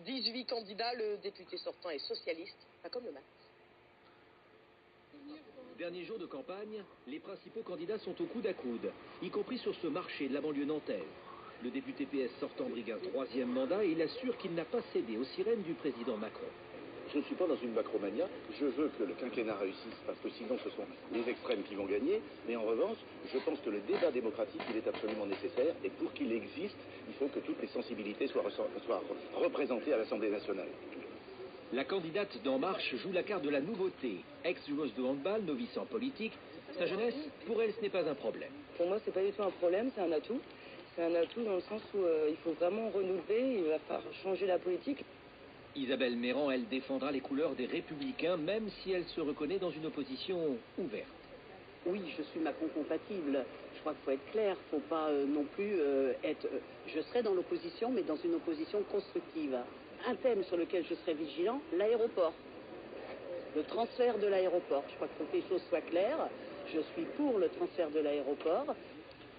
18 candidats, le député sortant est socialiste, pas comme le matin. Dernier jour de campagne, les principaux candidats sont au coude à coude, y compris sur ce marché de la banlieue nantaise. Le député PS sortant brigue un 3e mandat et il assure qu'il n'a pas cédé aux sirènes du président Macron. Je ne suis pas dans une macromania, je veux que le quinquennat réussisse parce que sinon ce sont les extrêmes qui vont gagner, mais en revanche, je pense que le débat démocratique, il est absolument nécessaire et pour qu'il existe, il faut que toutes les sensibilités soient représentées à l'Assemblée nationale. La candidate d'En Marche joue la carte de la nouveauté. Ex-joueuse de handball, novice en politique, sa jeunesse, pour elle, ce n'est pas un problème. Pour moi, c'est pas du tout un problème, c'est un atout. C'est un atout dans le sens où il faut vraiment renouveler, il va falloir changer la politique. Isabelle Meyrand, elle défendra les couleurs des Républicains, même si elle se reconnaît dans une opposition ouverte. Oui, je suis Macron-compatible. Je crois qu'il faut être clair, il ne faut pas non plus être... Je serai dans l'opposition, mais dans une opposition constructive. Un thème sur lequel je serai vigilant, l'aéroport. Le transfert de l'aéroport. Je crois qu'il faut que les choses soient claires. Je suis pour le transfert de l'aéroport.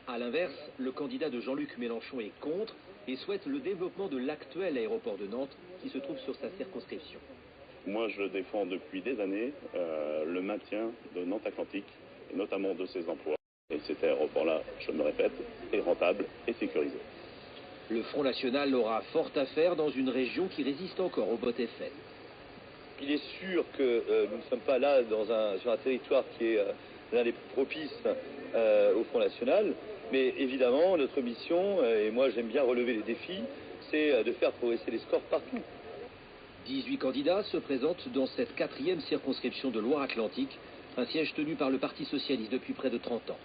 A l'inverse, le candidat de Jean-Luc Mélenchon est contre et souhaite le développement de l'actuel aéroport de Nantes qui se trouve sur sa circonscription. Moi, je défends depuis des années le maintien de Nantes Atlantique, et notamment de ses emplois. Et cet aéroport-là, je me répète, est rentable et sécurisé. Le Front National aura fort à faire dans une région qui résiste encore au bottes et fesses. Il est sûr que nous ne sommes pas là sur un territoire qui est l'un des plus propices au Front National, mais évidemment, notre mission, et moi j'aime bien relever les défis, c'est de faire progresser les scores partout. 18 candidats se présentent dans cette 4e circonscription de Loire-Atlantique, un siège tenu par le Parti socialiste depuis près de 30 ans.